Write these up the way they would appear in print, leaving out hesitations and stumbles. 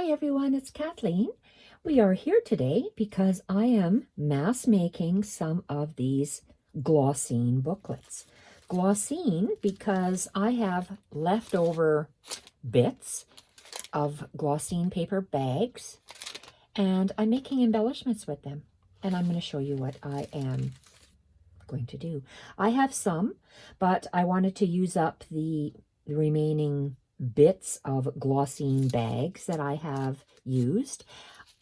Hi everyone, it's Kathleen. We are here today because I am mass making some of these Glassine booklets. Glassine because I have leftover bits of Glassine paper bags and I'm making embellishments with them. And I'm going to show you what I am going to do. I have some, but I wanted to use up the remaining bits of Glassine bags that I have used.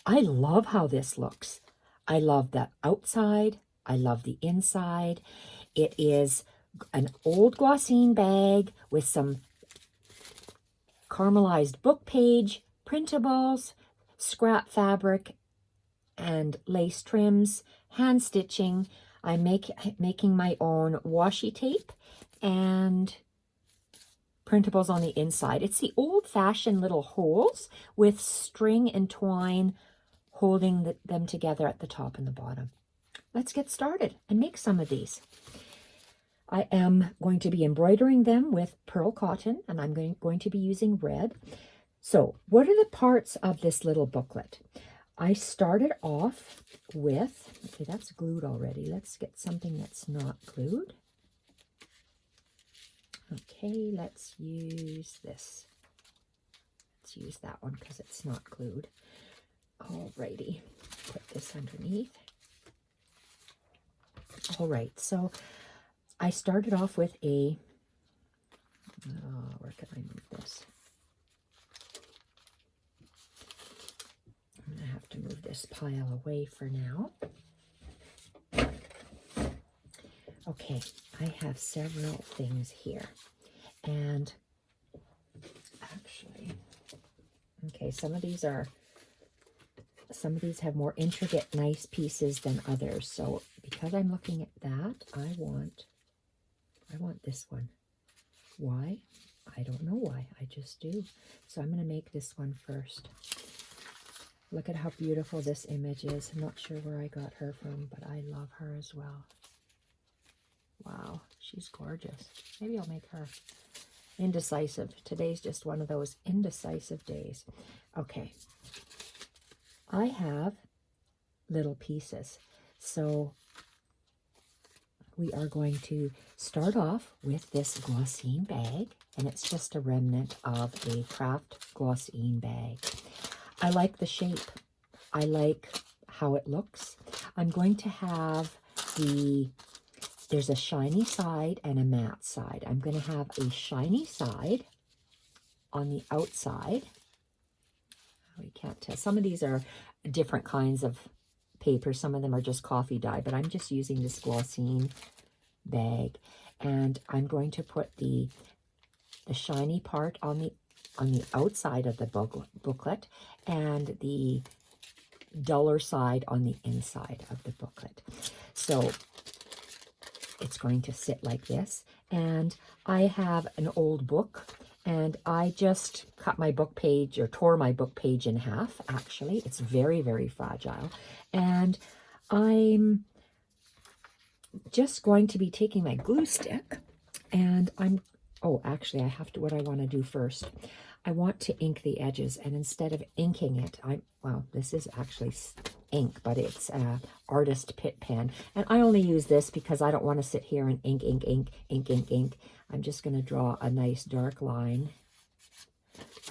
I love how this looks. I love the outside. I love the inside. It is an old Glassine bag with some caramelized book page, printables, scrap fabric, and lace trims, hand stitching. I'm making my own washi tape and printables on the inside. It's the old-fashioned little holes with string and twine holding them together at the top and the bottom. Let's get started and make some of these. I am going to be embroidering them with pearl cotton, and I'm going to be using red. So what are the parts of this little booklet? I started off with, okay, that's glued already. Let's get something that's not glued. Okay, let's use this. Let's use that one because it's not glued. Alrighty, put this underneath. All right, so I started off with a, where can I move this? I'm gonna have to move this pile away for now. Okay, I have several things here, and actually, okay, some of these have more intricate, nice pieces than others. So because I'm looking at that, I want this one. Why? I don't know why. I just do. So I'm going to make this one first. Look at how beautiful this image is. I'm not sure where I got her from, but I love her as well. Wow, she's gorgeous. Maybe I'll make her. Indecisive. Today's just one of those indecisive days. Okay. I have little pieces. So we are going to start off with this Glassine bag, and it's just a remnant of a craft Glassine bag. I like the shape. I like how it looks. I'm going to have there's a shiny side and a matte side. I'm going to have a shiny side on the outside. We can't tell. Some of these are different kinds of paper. Some of them are just coffee dye, but I'm just using this Glassine bag. And I'm going to put the shiny part on the outside of the booklet and the duller side on the inside of the booklet. So it's going to sit like this. And I have an old book, and I just cut my book page, or tore my book page in half, actually. It's very, very fragile. And I'm just going to be taking my glue stick, and actually, what I want to do first, I want to ink the edges, and instead of inking it, this is actually ink, but it's artist Pitt pen, and I only use this because I don't want to sit here and ink. I'm just going to draw a nice dark line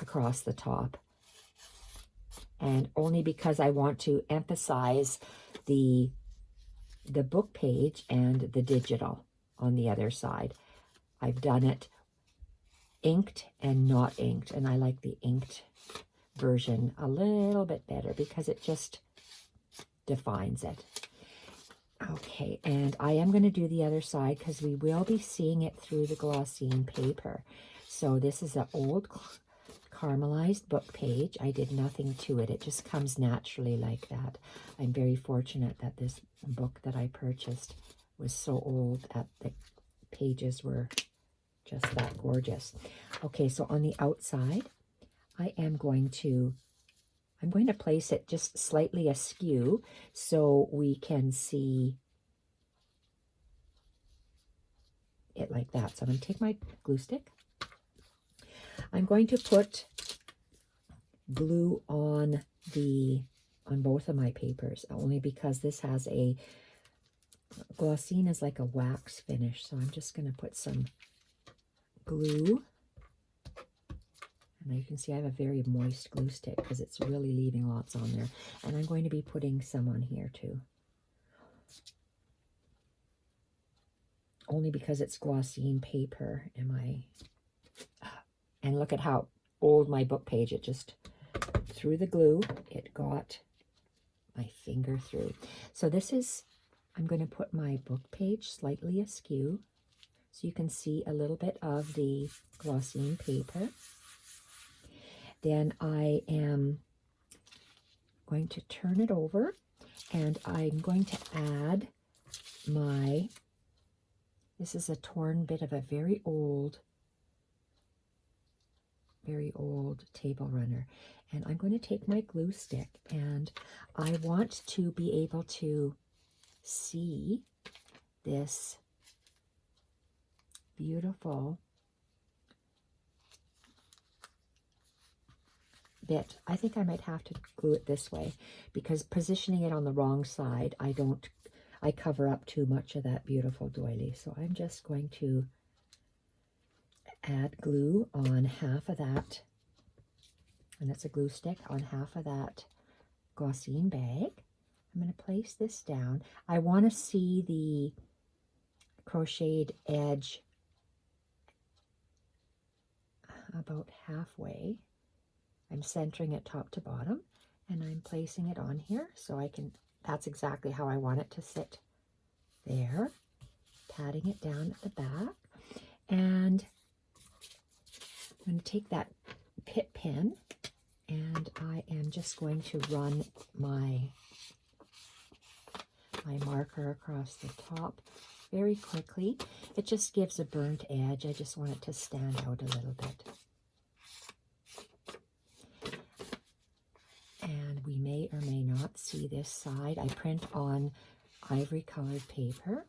across the top, and only because I want to emphasize the book page and the digital on the other side. I've done it inked and not inked, and I like the inked version a little bit better because it just defines it. Okay, and I am going to do the other side because we will be seeing it through the Glassine paper. So this is an old caramelized book page. I did nothing to it. It just comes naturally like that. I'm very fortunate that this book that I purchased was so old that the pages were just that gorgeous. Okay, so on the outside, I'm going to place it just slightly askew so we can see it like that. So I'm going to take my glue stick. I'm going to put glue on both of my papers, only because this has a Glassine is like a wax finish. So I'm just going to put some glue. And you can see I have a very moist glue stick because it's really leaving lots on there. And I'm going to be putting some on here too. Only because it's Glassine paper. And look at how old my book page, it just, through the glue, it got my finger through. So this is, I'm going to put my book page slightly askew so you can see a little bit of the Glassine paper. Then I am going to turn it over and I'm going to add this is a torn bit of a very old table runner. And I'm going to take my glue stick and I want to be able to see this beautiful bit. I think I might have to glue it this way because positioning it on the wrong side, I cover up too much of that beautiful doily. So I'm just going to add glue on half of that, and it's a glue stick on half of that Glassine bag. I'm going to place this down. I want to see the crocheted edge about halfway. I'm centering it top to bottom and I'm placing it on here so I can, that's exactly how I want it to sit there. Patting it down at the back, and I'm going to take that pit pin and I am just going to run my marker across the top very quickly. It just gives a burnt edge. I just want it to stand out a little bit. And we may or may not see this side. I print on ivory colored paper,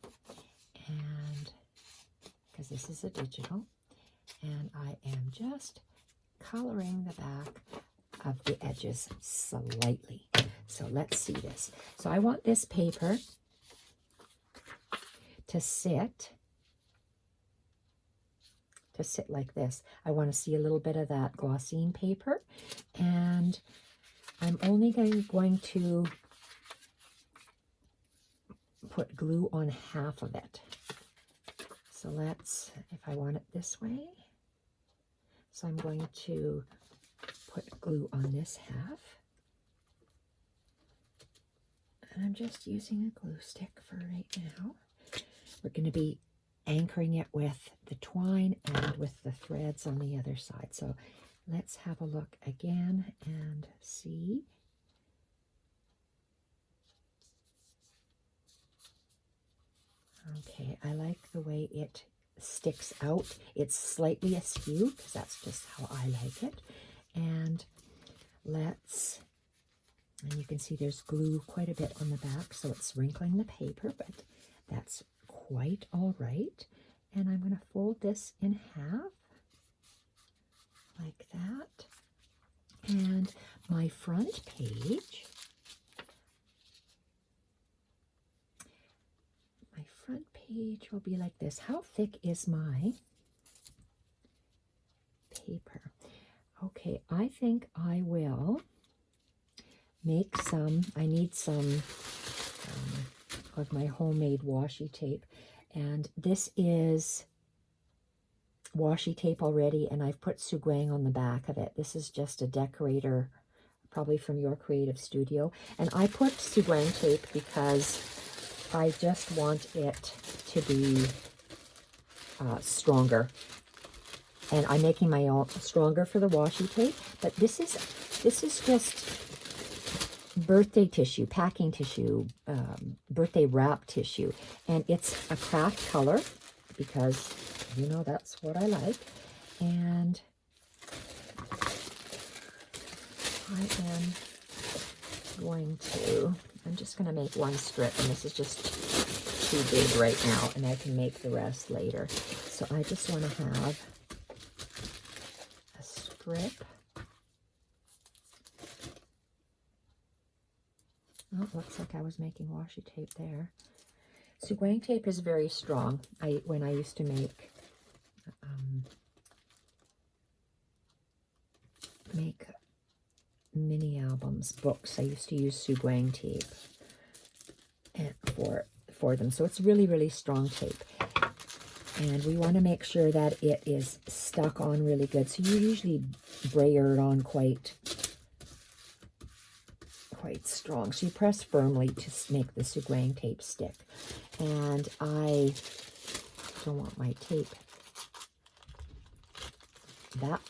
and because this is a digital, and I am just coloring the back of the edges slightly. So let's see this. So I want this paper to sit like this. I want to see a little bit of that Glassine paper, and I'm only going to put glue on half of it. So let's, if I want it this way, so I'm going to put glue on this half. And I'm just using a glue stick for right now. We're going to be anchoring it with the twine and with the threads on the other side. So let's have a look again and see. Okay, I like the way it sticks out. It's slightly askew because that's just how I like it. And and you can see there's glue quite a bit on the back, so it's wrinkling the paper, but that's quite all right. And I'm going to fold this in half like that. And my front page, will be like this. How thick is my paper? Okay, I think I will make some, I need some of my homemade washi tape. And this is washi tape already, and I've put Suguang on the back of it. This is just a decorator, probably from your creative studio. And I put Suguang tape because I just want it to be stronger. And I'm making my own stronger for the washi tape. But this is just birthday tissue, packing tissue, birthday wrap tissue. And it's a craft color because, you know, that's what I like. And I am going to, I'm just going to make one strip, and this is just too big right now, and I can make the rest later. So I just want to have a strip Oh, it looks like I was making washi tape there. Suguang tape is very strong. When I used to make mini albums, books, I used to use Suguang tape for them. So it's really, really strong tape. And we want to make sure that it is stuck on really good. So you usually brayer it on quite strong. So you press firmly to make the Suguang tape stick. And I don't want my tape that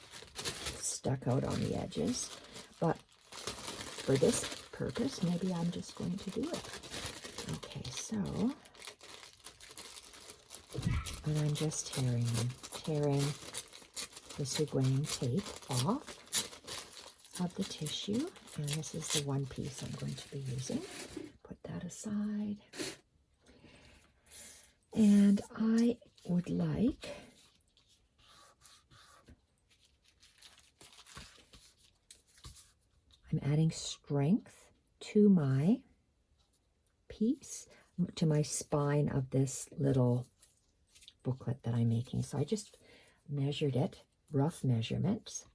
stuck out on the edges. But for this purpose, maybe I'm just going to do it. Okay, so, and I'm just tearing the Suguang tape off of the tissue. And this is the one piece I'm going to be using. Put that aside. And I would like I'm adding strength to my piece, to my spine of this little booklet that I'm making. So I just measured it, rough measurements,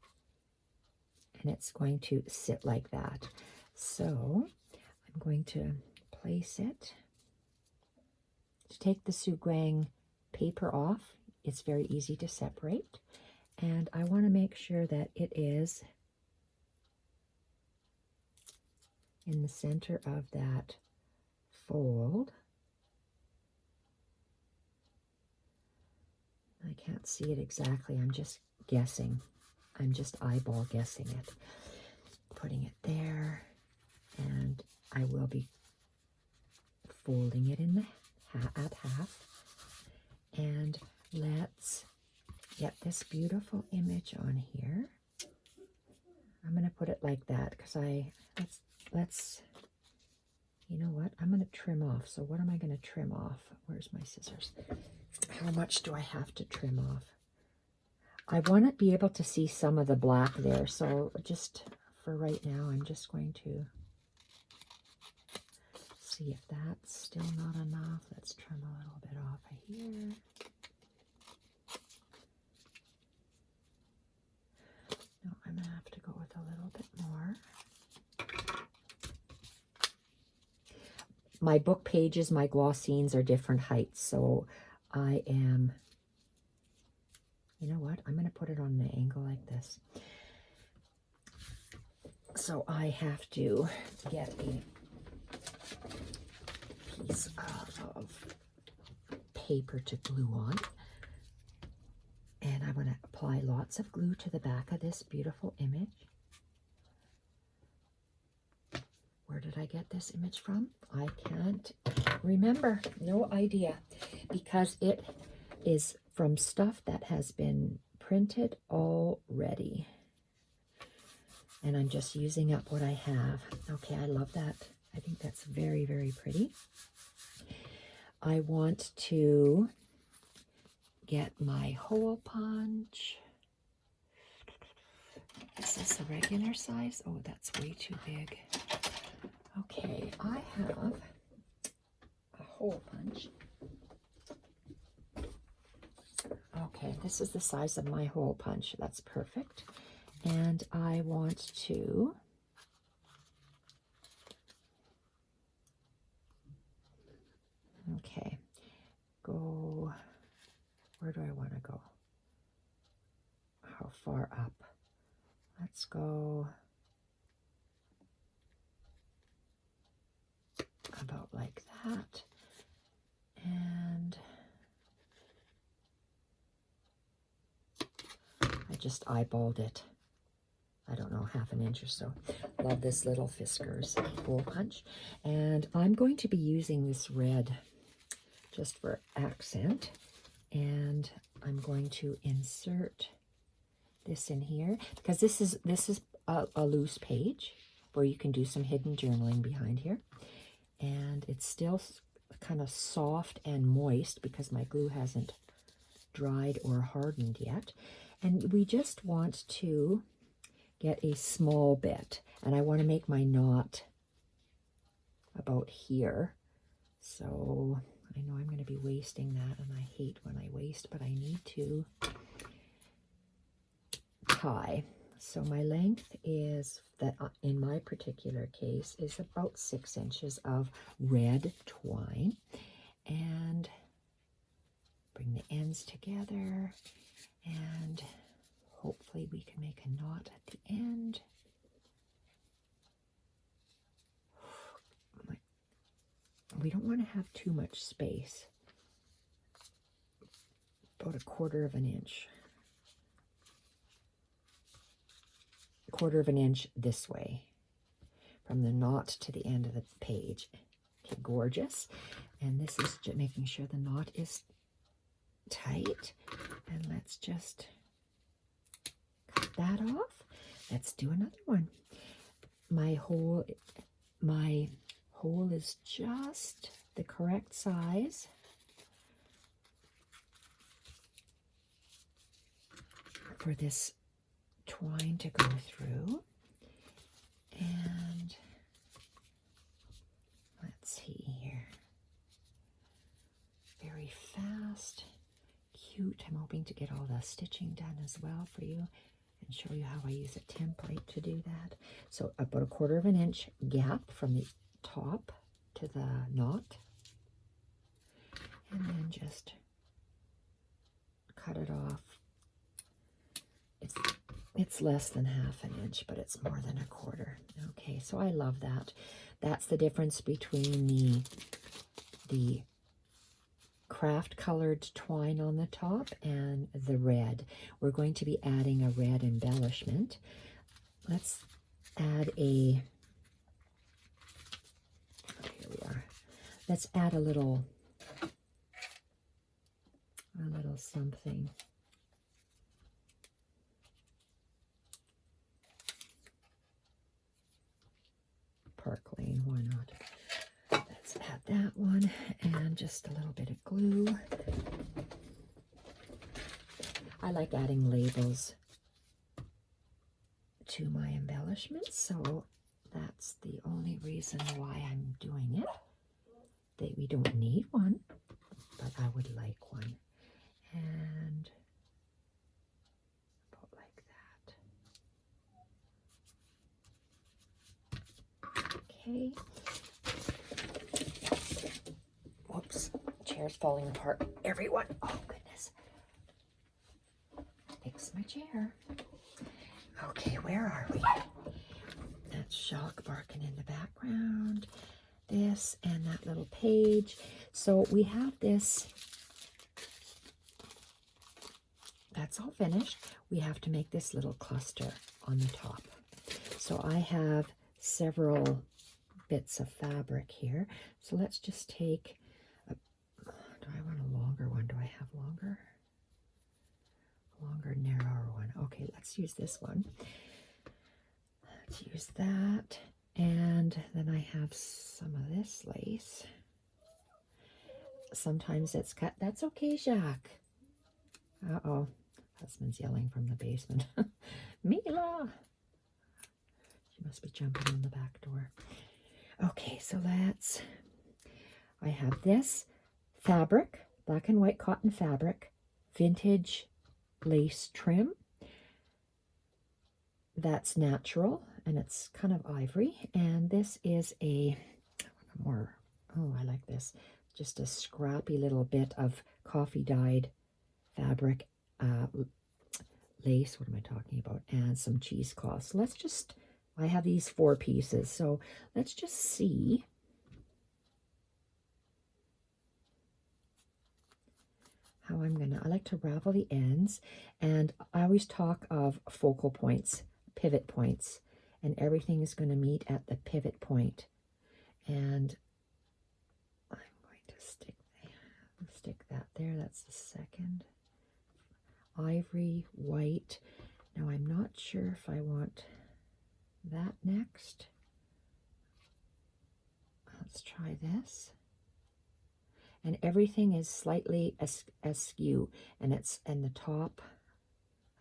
and it's going to sit like that. So I'm going to place it. To take the Suguang paper off, it's very easy to separate. And I want to make sure that it is in the center of that fold. I can't see it exactly. I'm just guessing. I'm just eyeball guessing it. Putting it there, and I will be folding it in the at half. And let's get this beautiful image on here. I'm going to put it like that because let's you know what? I'm going to trim off. So what am I going to trim off? Where's my scissors? How much do I have to trim off? I want to be able to see some of the black there. So just for right now, I'm just going to see if that's still not enough. Let's trim a little bit off of here. No, I'm going to have to go with a little bit more. My book pages, my Glassines are different heights, so I am, you know what, I'm going to put it on an angle like this. So I have to get a piece of paper to glue on, and I'm going to apply lots of glue to the back of this beautiful image. Where did I get this image from? I can't remember. No idea. Because it is from stuff that has been printed already. And I'm just using up what I have. Okay, I love that. I think that's very, very pretty. I want to get my hole punch. Is this a regular size? Oh, that's way too big. Okay, I have a hole punch. Okay, this is the size of my hole punch. That's perfect. And I want to go, where do I want to go? How far up? Let's go about like that. And I just eyeballed it. I don't know, half an inch or so. Love this little Fiskars hole punch. And I'm going to be using this red just for accent. And I'm going to insert this in here because this is a loose page where you can do some hidden journaling behind here. And it's still kind of soft and moist because my glue hasn't dried or hardened yet. And we just want to get a small bit, and I want to make my knot about here. So I know I'm going to be wasting that, and I hate when I waste, but I need to tie. So my length is, that in my particular case, is about 6 inches of red twine. And bring the ends together, and hopefully we can make a knot at the end. We don't want to have too much space. About 1/4 of an inch. 1/4 of an inch this way, from the knot to the end of the page. Okay, gorgeous. And this is just making sure the knot is tight. And let's just cut that off. Let's do another one. My hole is just the correct size for this twine to go through. And let's see here. Very fast, cute. I'm hoping to get all the stitching done as well for you and show you how I use a template to do that. So about 1/4 of an inch gap from the top to the knot, and then just cut it off. It's less than 1/2 inch, but it's more than 1/4. Okay, so I love that. That's the difference between the craft colored twine on the top and the red. We're going to be adding a red embellishment. Let's add here we are. Let's add a little something. Park Lane, why not? Let's add that one, and just a little bit of glue. I like adding labels to my embellishments, so that's the only reason why I'm doing it. We don't need one, but I would like one. And about like that. Okay. Whoops, chair's falling apart. Everyone, oh goodness. Fix my chair. Okay, where are we? That's Shock barking in the background. This and that little page. So we have this. That's all finished. We have to make this little cluster on the top. So I have several bits of fabric here. So let's just take do I want a longer one? Do I have longer? Longer, narrower one. Okay, let's use this one. Let's use that. And then I have some of this lace. Sometimes it's cut. That's okay, Jacques. Uh-oh. Husband's yelling from the basement. Mila! She must be jumping on the back door. Okay, so I have this fabric, black and white cotton fabric, vintage lace trim. That's natural, and it's kind of ivory. And this is I like this. Just a scrappy little bit of coffee dyed fabric, lace, what am I talking about, and some cheesecloth. So I have these 4 pieces, so let's just see how I like to ravel the ends, and I always talk of focal points, pivot points, and everything is going to meet at the pivot point. And I'm going to stick that there. That's the second. Ivory, white. Now I'm not sure if I want that next. Let's try this. And everything is slightly askew, and the top.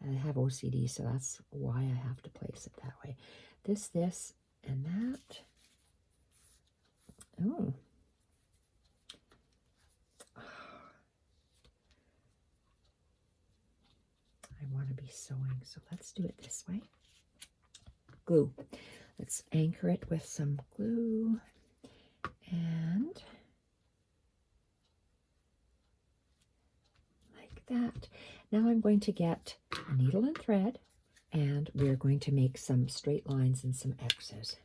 I have OCD, so that's why I have to place it that way. This, and that. Oh. I want to be sewing, so let's do it this way. Glue. Let's anchor it with some glue, and like that. Now I'm going to get a needle and thread, and we're going to make some straight lines and some X's.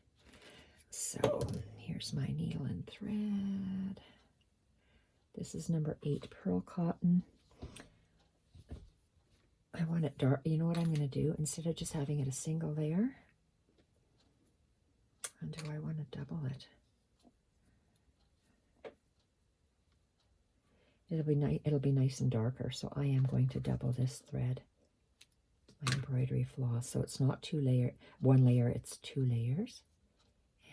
So here's my needle and thread. This is number 8 pearl cotton. I want it dark. You know what I'm going to do? Instead of just having it a single layer, and do I want to double it? It'll be nice and darker, so I am going to double this thread, my embroidery floss, so it's not one layer, it's 2 layers.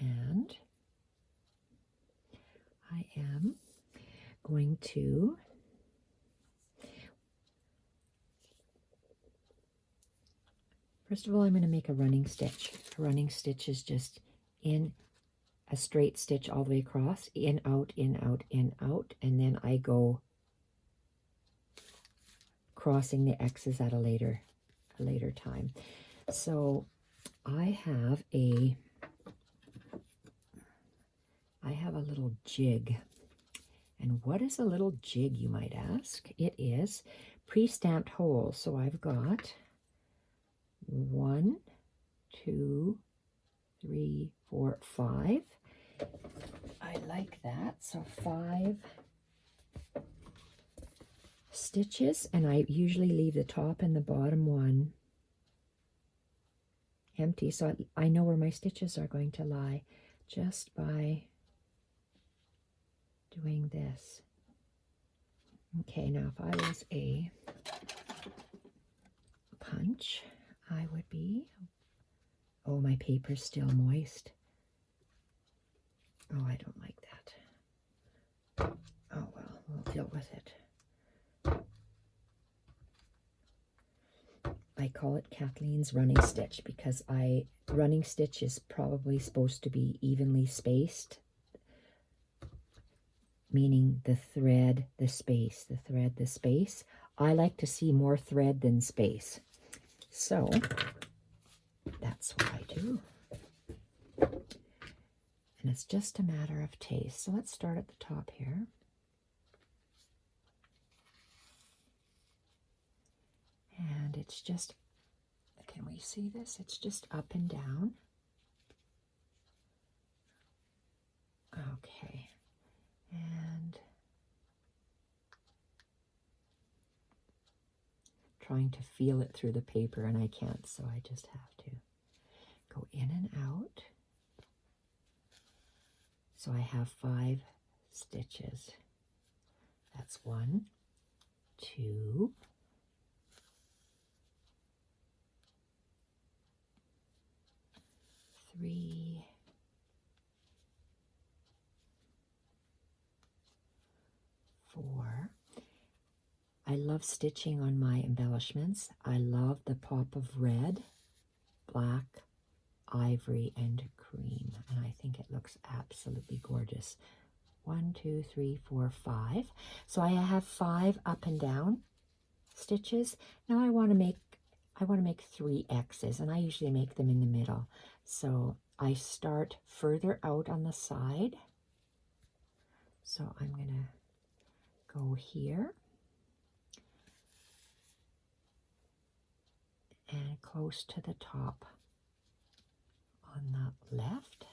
And I am going to first of all, I'm going to make a running stitch. A running stitch is just in a straight stitch all the way across, in, out, in, out, in, out, and then I go crossing the X's at a later time. So I have a little jig. And what is a little jig, you might ask? It is pre-stamped holes. So I've got 1, 2, 3, 4, 5. I like that. So 5 stitches, and I usually leave the top and the bottom one empty, so I know where my stitches are going to lie just by doing this. Okay, now if I was a punch, I would be, oh, my paper's still moist. Oh, I don't like that. Oh well, we'll deal with it. I call it Kathleen's running stitch because running stitch is probably supposed to be evenly spaced, meaning the thread, the space, the thread, the space. I like to see more thread than space. So that's what I do. And it's just a matter of taste. So let's start at the top here. And it's just, can we see this? It's just up and down. Okay. And trying to feel it through the paper, and I can't, so I just have to go in and out. So I have 5 stitches. That's 1, 2, 3, 4. I love stitching on my embellishments. I love the pop of red, black, ivory, and cream, and I think it looks absolutely gorgeous. 1, 2, 3, 4, 5. So I have 5 up and down stitches. Now I want to make 3 X's, and I usually make them in the middle. So I start further out on the side. So I'm going to go here and close to the top on the left.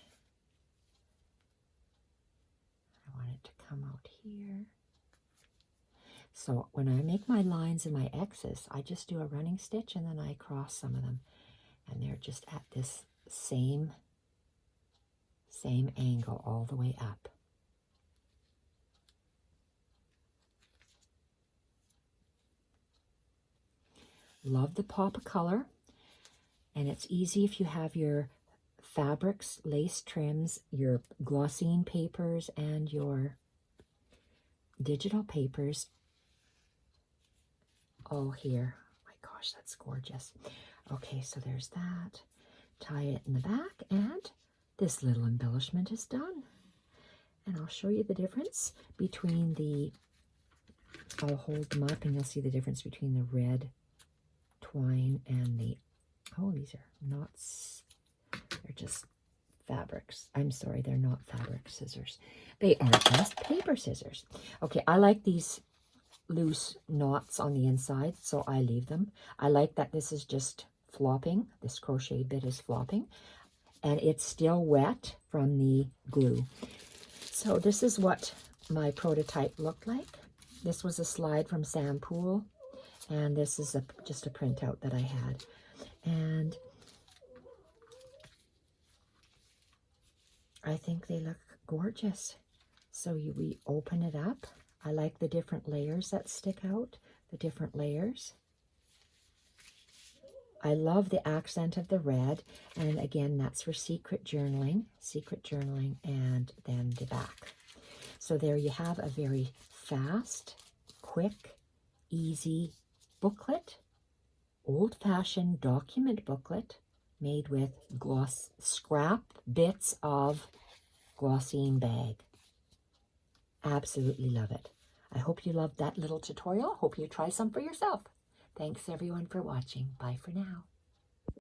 I want it to come out here. So when I make my lines and my X's, I just do a running stitch and then I cross some of them. And they're just at this same angle all the way up. Love the pop of color. And it's easy if you have your fabrics, lace trims, your Glassine papers, and your digital papers all here. Oh my gosh, that's gorgeous. Okay, so there's that. Tie it in the back, and this little embellishment is done. I'll show you the difference between the, I'll hold them up and you'll see the difference between the red twine and the, oh, these are knots. They're just fabrics. I'm sorry, they're not fabric scissors. They are just paper scissors. Okay, I like these loose knots on the inside, so I leave them. I like that this is just flopping. This crochet bit is flopping, and it's still wet from the glue. So this is what my prototype looked like. This was a slide from Sam Pool, and this is just a printout that I had. And I think they look gorgeous. So we open it up. I like the different layers that stick out, the different layers. I love the accent of the red, and again, that's for secret journaling, and then the back. So there you have a very fast, quick, easy booklet, old-fashioned document booklet made with scrap bits of Glassine bag. Absolutely love it. I hope you loved that little tutorial. Hope you try some for yourself. Thanks everyone for watching. Bye for now.